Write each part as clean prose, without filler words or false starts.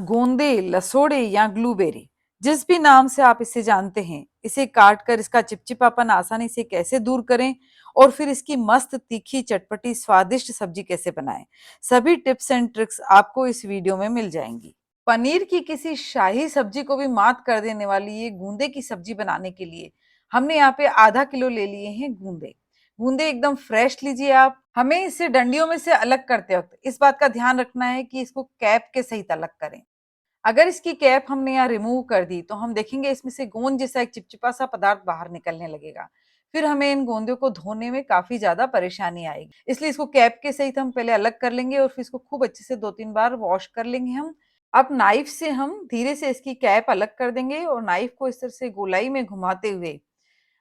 गोंदे, लसोड़े या ग्लूबेरी, जिस भी नाम से आप इसे जानते हैं, इसे काट कर इसका चिपचिपापन आसानी से कैसे दूर करें और फिर इसकी मस्त तीखी चटपटी स्वादिष्ट सब्जी कैसे बनाएं, सभी टिप्स एंड ट्रिक्स आपको इस वीडियो में मिल जाएंगी। पनीर की किसी शाही सब्जी को भी मात कर देने वाली ये गूंदे की सब्जी बनाने के लिए हमने यहाँ पे आधा किलो ले लिए हैं गूंदे। गूंदे एकदम फ्रेश लीजिए आप। हमें इसे डंडियों में से अलग करते वक्त इस बात का ध्यान रखना है कि इसको कैप के सहित अलग करें। अगर इसकी कैप हमने यहाँ रिमूव कर दी तो हम देखेंगे इसमें से गोंद जैसा एक चिपचिपा सा पदार्थ बाहर निकलने लगेगा। फिर हमें इन गोंदों को धोने में काफी ज्यादा परेशानी आएगी, इसलिए इसको कैप के सहित हम पहले अलग कर लेंगे और फिर इसको खूब अच्छे से 2-3 बार वॉश कर लेंगे हम। अब नाइफ से हम धीरे से इसकी कैप अलग कर देंगे और नाइफ को इस तरह से गोलाई में घुमाते हुए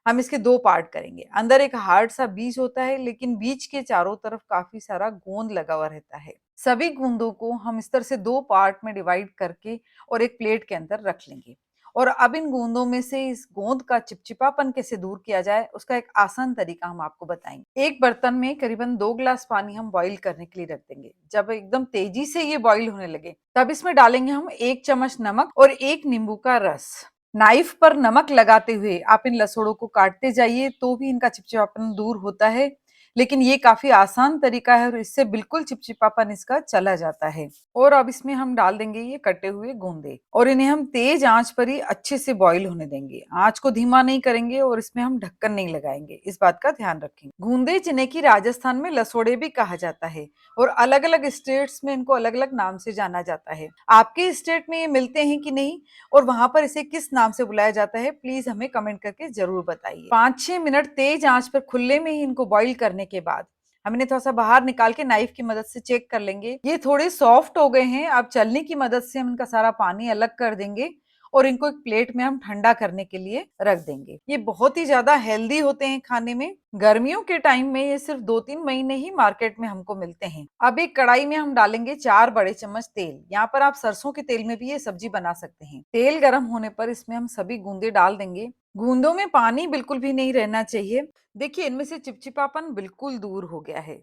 हम इसके 2 पार्ट करेंगे। अंदर एक हार्ड सा बीज होता है, लेकिन बीज के चारों तरफ काफी सारा गोंद लगा हुआ रहता है। सभी गोंदों को हम इस तरह से 2 पार्ट में डिवाइड करके और एक प्लेट के अंदर रख लेंगे। और अब इन गोंदों में से इस गोंद का चिपचिपापन कैसे दूर किया जाए, उसका एक आसान तरीका हम आपको बताएंगे। एक बर्तन में करीबन 2 ग्लास पानी हम बॉईल करने के लिए रख देंगे। जब एकदम तेजी से ये बॉईल होने लगे, तब इसमें डालेंगे हम 1 चम्मच नमक और 1 नींबू का रस। नाइफ पर नमक लगाते हुए आप इन लसोड़ों को काटते जाइए तो भी इनका चिपचिपापन दूर होता है, लेकिन ये काफी आसान तरीका है और इससे बिल्कुल चिपचिपापन इसका चला जाता है। और अब इसमें हम डाल देंगे ये कटे हुए गोंदे और इन्हें हम तेज आंच पर ही अच्छे से बॉईल होने देंगे। आंच को धीमा नहीं करेंगे और इसमें हम ढक्कन नहीं लगाएंगे, इस बात का ध्यान रखेंगे। गूंदे जिन्हें की राजस्थान में लसोड़े भी कहा जाता है और अलग अलग स्टेट्स में इनको अलग अलग नाम से जाना जाता है। आपके स्टेट में ये मिलते हैं कि नहीं और वहां पर इसे किस नाम से बुलाया जाता है, प्लीज हमें कमेंट करके जरूर बताइए। 5-6 मिनट तेज आंच पर खुले में ही इनको बॉईल करने के बाद हम इन्हें थोड़ा सा बाहर निकाल के नाइफ की मदद से चेक कर लेंगे। ये थोड़े सॉफ्ट हो गए हैं। अब चलनी की मदद से हम इनका सारा पानी अलग कर देंगे और इनको एक प्लेट में हम ठंडा करने के लिए रख देंगे। ये बहुत ही ज्यादा हेल्दी होते हैं खाने में। गर्मियों के टाइम में ये सिर्फ 2-3 महीने ही मार्केट में हमको मिलते हैं। अब एक कढ़ाई में हम डालेंगे 4 बड़े चम्मच तेल। यहाँ पर आप सरसों के तेल में भी ये सब्जी बना सकते हैं। तेल गर्म होने पर इसमें हम सभी गूंदे डाल देंगे। गूंदों में पानी बिल्कुल भी नहीं रहना चाहिए। देखिए इनमें से चिपचिपापन बिल्कुल दूर हो गया है।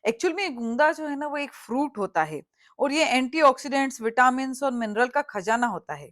एक्चुअल में गूंदा जो है ना वो एक फ्रूट होता है और ये एंटीऑक्सीडेंट्स, विटामिन और मिनरल का खजाना होता है।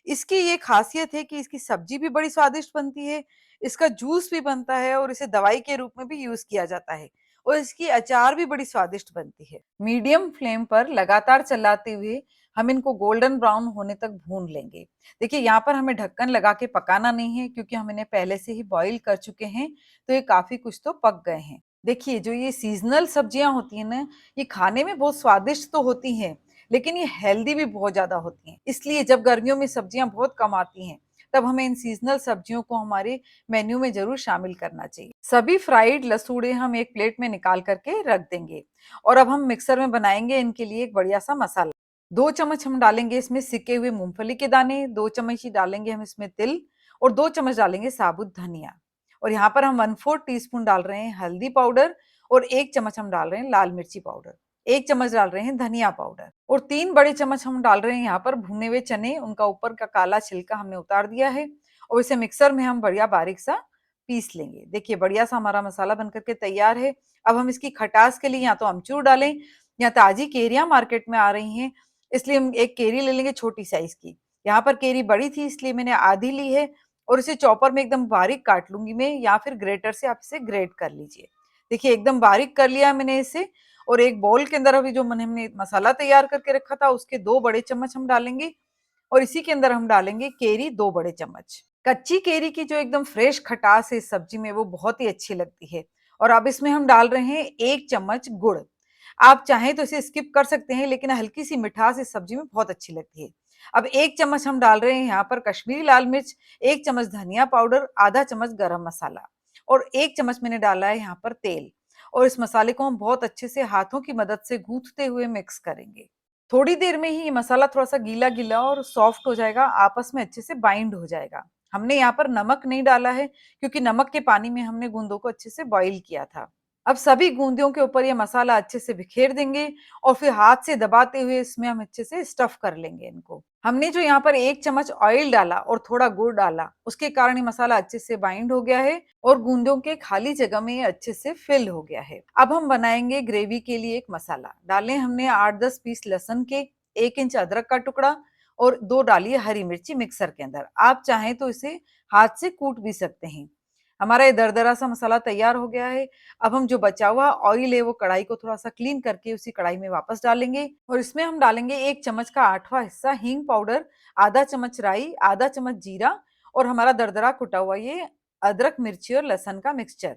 इसकी ये खासियत है कि इसकी सब्जी भी बड़ी स्वादिष्ट बनती है, इसका जूस भी बनता है और इसे दवाई के रूप में भी यूज किया जाता है और इसकी अचार भी बड़ी स्वादिष्ट बनती है। मीडियम फ्लेम पर लगातार चलाते हुए हम इनको गोल्डन ब्राउन होने तक भून लेंगे। देखिए यहाँ पर हमें ढक्कन लगा के पकाना नहीं है क्योंकि हम इन्हें पहले से ही बॉईल कर चुके हैं, तो ये काफी कुछ तो पक गए हैं। देखिए जो ये सीजनल सब्जियां होती है ना, ये खाने में बहुत स्वादिष्ट तो होती हैं, लेकिन ये हेल्दी भी बहुत ज्यादा होती हैं। इसलिए जब गर्मियों में सब्जियां बहुत कम आती हैं, तब हमें इन सीजनल सब्जियों को हमारे मेन्यू में जरूर शामिल करना चाहिए। सभी फ्राइड लसूड़े हम एक प्लेट में निकाल करके रख देंगे और अब हम मिक्सर में बनाएंगे इनके लिए एक बढ़िया सा मसाला। 2 चम्मच हम डालेंगे इसमें सिके हुए मूंगफली के दाने, 2 चम्मच ही डालेंगे हम इसमें तिल और 2 चम्मच डालेंगे साबुत धनिया। और यहाँ पर हम 1/4 टीस्पून डाल रहे हैं हल्दी पाउडर और 1 चम्मच हम डाल रहे हैं लाल मिर्ची पाउडर। 1 चम्मच डाल रहे हैं धनिया पाउडर और 3 बड़े चम्मच हम डाल रहे हैं यहाँ पर भुने हुए चने। उनका ऊपर का काला छिलका हमने उतार दिया है और इसे मिक्सर में हम बढ़िया बारीक सा पीस लेंगे। देखिए बढ़िया सा हमारा मसाला बनकर के तैयार है। अब हम इसकी खटास के लिए या तो अमचूर डालें या ताजी केरियां मार्केट में आ रही हैं, इसलिए हम एक केरी ले लेंगे छोटी साइज की। यहाँ पर केरी बड़ी थी इसलिए मैंने आधी ली है और इसे चॉपर में एकदम बारीक काट लूंगी मैं, या फिर ग्रेटर से आप इसे ग्रेट कर लीजिए। देखिए एकदम बारीक कर लिया मैंने इसे और एक बाउल के अंदर अभी जो हमने मसाला तैयार करके रखा था उसके 2 बड़े चम्मच हम डालेंगे और इसी के अंदर हम डालेंगे केरी 2 बड़े चम्मच। कच्ची केरी की जो एकदम फ्रेश खटास है इस सब्जी में वो बहुत ही अच्छी लगती है। और अब इसमें हम डाल रहे हैं 1 चम्मच गुड़। आप चाहें तो इसे स्किप कर सकते हैं, लेकिन हल्की सी मिठास इस सब्जी में बहुत अच्छी लगती है। अब 1 चम्मच हम डाल रहे हैं यहाँ पर कश्मीरी लाल मिर्च, 1 चम्मच धनिया पाउडर, आधा चम्मच गरम मसाला और 1 चम्मच मैंने डाला है यहाँ पर तेल। और इस मसाले को हम बहुत अच्छे से हाथों की मदद से गूंथते हुए मिक्स करेंगे। थोड़ी देर में ही ये मसाला थोड़ा सा गीला गीला और सॉफ्ट हो जाएगा, आपस में अच्छे से बाइंड हो जाएगा। हमने यहाँ पर नमक नहीं डाला है क्योंकि नमक के पानी में हमने गूंदों को अच्छे से बॉईल किया था। अब सभी गूंदियों के ऊपर ये मसाला अच्छे से बिखेर देंगे और फिर हाथ से दबाते हुए इसमें हम अच्छे से स्टफ कर लेंगे इनको। हमने जो यहाँ पर 1 चम्मच ऑयल डाला और थोड़ा गुड़ डाला, उसके कारण ये मसाला अच्छे से बाइंड हो गया है और गूंदों के खाली जगह में ये अच्छे से फिल हो गया है। अब हम बनाएंगे ग्रेवी के लिए एक मसाला। डाले हमने 8-10 पीस लहसुन के, 1 इंच अदरक का टुकड़ा और 2 डालिए हरी मिर्ची मिक्सर के अंदर। आप चाहें तो इसे हाथ से कूट भी सकते हैं। हमारा ये दरदरा सा मसाला तैयार हो गया है। अब हम जो बचा हुआ ऑयल है वो कढ़ाई को थोड़ा-सा क्लीन करके उसी कढ़ाई में वापस डालेंगे और इसमें हम डालेंगे 1 चम्मच का 8वां हिस्सा हींग पाउडर, आधा चम्मच राई, आधा चम्मच जीरा और हमारा दरदरा कुटा हुआ ये अदरक, मिर्ची और लहसुन का मिक्सचर।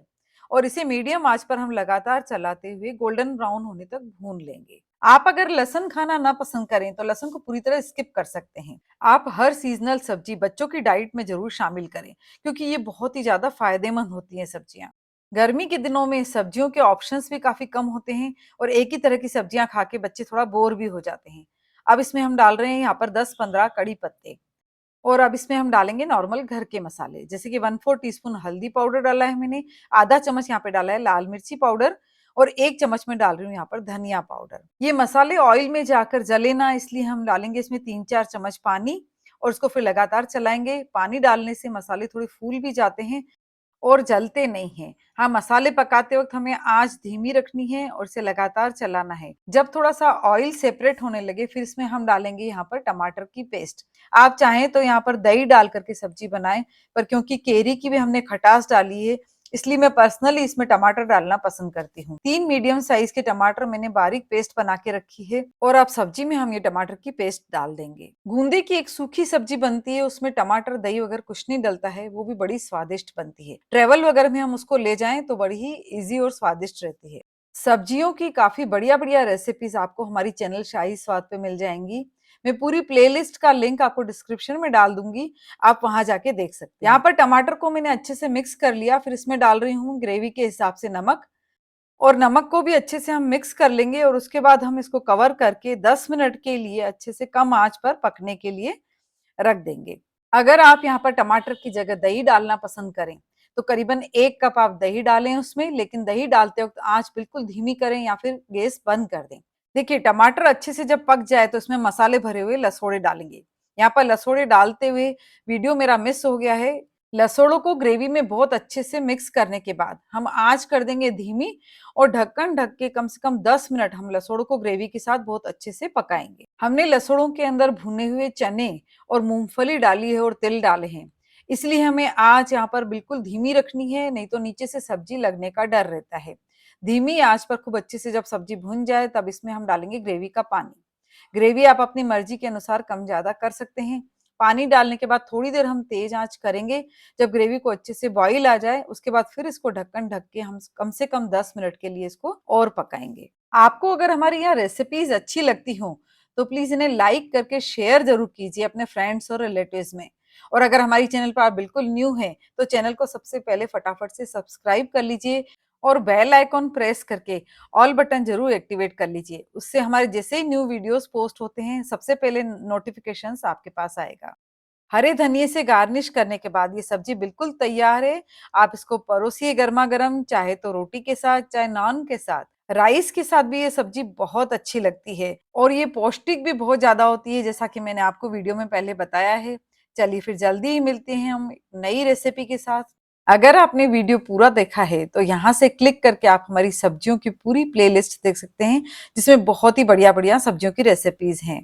और इसे मीडियम आंच पर हम लगातार चलाते हुए गोल्डन ब्राउन होने तक भून लेंगे। आप अगर लहसुन खाना ना पसंद करें तो लहसुन को पूरी तरह स्किप कर सकते हैं। आप हर सीजनल सब्जी बच्चों की डाइट में जरूर शामिल करें क्योंकि ये बहुत ही ज्यादा फायदेमंद होती हैं सब्जियां। गर्मी के दिनों में सब्जियों के ऑप्शंस भी काफी कम होते हैं और एक ही तरह की सब्जियां खा के बच्चे थोड़ा बोर भी हो जाते हैं। अब इसमें हम डाल रहे हैं यहाँ पर 10-15 कड़ी पत्ते और अब इसमें हम डालेंगे नॉर्मल घर के मसाले जैसे कि 1/4 टीस्पून हल्दी पाउडर डाला है मैंने, आधा चम्मच यहाँ पे डाला है लाल मिर्ची पाउडर और 1 चम्मच में डाल रही हूँ यहाँ पर धनिया पाउडर। ये मसाले ऑयल में जाकर जले ना इसलिए हम डालेंगे इसमें 3-4 चम्मच पानी और उसको फिर लगातार चलाएंगे। पानी डालने से मसाले थोड़े फूल भी जाते हैं और जलते नहीं हैं। हाँ, मसाले पकाते वक्त हमें आंच धीमी रखनी है और इसे लगातार चलाना है। जब थोड़ा सा ऑयल सेपरेट होने लगे फिर इसमें हम डालेंगे यहाँ पर टमाटर की पेस्ट। आप चाहें तो यहाँ पर दही डाल करके सब्जी बनाएं, पर क्योंकि केरी की भी हमने खटास डाली है इसलिए मैं पर्सनली इसमें टमाटर डालना पसंद करती हूँ। 3 मीडियम साइज के टमाटर मैंने बारीक पेस्ट बना के रखी है और अब सब्जी में हम ये टमाटर की पेस्ट डाल देंगे। गूंदे की एक सूखी सब्जी बनती है, उसमें टमाटर दही वगैरह कुछ नहीं डलता है, वो भी बड़ी स्वादिष्ट बनती है। ट्रेवल वगैरह में हम उसको ले जाएं तो बड़ी ही इजी और स्वादिष्ट रहती है। सब्जियों की काफी बढ़िया बढ़िया रेसिपीज आपको हमारी चैनल शाही स्वाद पे मिल जाएंगी। मैं पूरी प्लेलिस्ट का लिंक आपको डिस्क्रिप्शन में डाल दूंगी, आप वहां जाके देख सकते हैं। यहाँ पर टमाटर को मैंने अच्छे से मिक्स कर लिया, फिर इसमें डाल रही हूँ ग्रेवी के हिसाब से नमक और नमक को भी अच्छे से हम मिक्स कर लेंगे और उसके बाद हम इसको कवर करके 10 मिनट के लिए अच्छे से कम आंच पर पकने के लिए रख देंगे। अगर आप यहाँ पर टमाटर की जगह दही डालना पसंद करें तो करीबन 1 कप आप दही डालें उसमें, लेकिन दही डालते वक्त आंच बिल्कुल धीमी करें या फिर गैस बंद कर दें। देखिए टमाटर अच्छे से जब पक जाए तो इसमें मसाले भरे हुए लसोड़े डालेंगे। यहाँ पर लसोड़े डालते हुए वीडियो मेरा मिस हो गया है। लसोड़ों को ग्रेवी में बहुत अच्छे से मिक्स करने के बाद हम आंच कर देंगे धीमी और ढक्कन ढक के कम से कम 10 मिनट हम लसोड़ों को ग्रेवी के साथ बहुत अच्छे से पकाएंगे। हमने लसोड़ों के अंदर भुने हुए चने और मूंगफली डाली है और तिल डाले हैं, इसलिए हमें आंच यहाँ पर बिल्कुल धीमी रखनी है, नहीं तो नीचे से सब्जी लगने का डर रहता है। धीमी आंच पर खूब अच्छे से जब सब्जी भुन जाए तब इसमें हम डालेंगे ग्रेवी का पानी। ग्रेवी आप अपनी मर्जी के अनुसार कम ज्यादा कर सकते हैं। पानी डालने के बाद थोड़ी देर हम तेज आंच करेंगे। जब ग्रेवी को अच्छे से बॉईल आ जाए उसके बाद फिर इसको ढक्कन ढक के हम कम से कम 10 मिनट के लिए इसको और पकाएंगे। आपको अगर हमारी यह रेसिपीज अच्छी लगती हो तो प्लीज इन्हें लाइक करके शेयर जरूर कीजिए अपने फ्रेंड्स और रिलेटिव्स में। और अगर हमारी चैनल पर आप बिल्कुल न्यू हैं तो चैनल को सबसे पहले फटाफट से सब्सक्राइब कर लीजिए और बेल आइकॉन प्रेस करके ऑल बटन जरूर एक्टिवेट कर लीजिए। उससे हमारे जैसे ही न्यू वीडियोस पोस्ट होते हैं सबसे पहले नोटिफिकेशंस आपके पास आएगा। हरे धनिये से गार्निश करने के बाद ये सब्जी बिल्कुल तैयार है। आप इसको परोसिए गर्मा गर्म, चाहे तो रोटी के साथ चाहे नान के साथ, राइस के साथ भी ये सब्जी बहुत अच्छी लगती है और ये पौष्टिक भी बहुत ज्यादा होती है जैसा कि मैंने आपको वीडियो में पहले बताया है। चलिए फिर जल्दी ही मिलते हैं हम नई रेसिपी के साथ। अगर आपने वीडियो पूरा देखा है तो यहाँ से क्लिक करके आप हमारी सब्जियों की पूरी प्लेलिस्ट देख सकते हैं जिसमें बहुत ही बढ़िया बढ़िया सब्जियों की रेसिपीज हैं।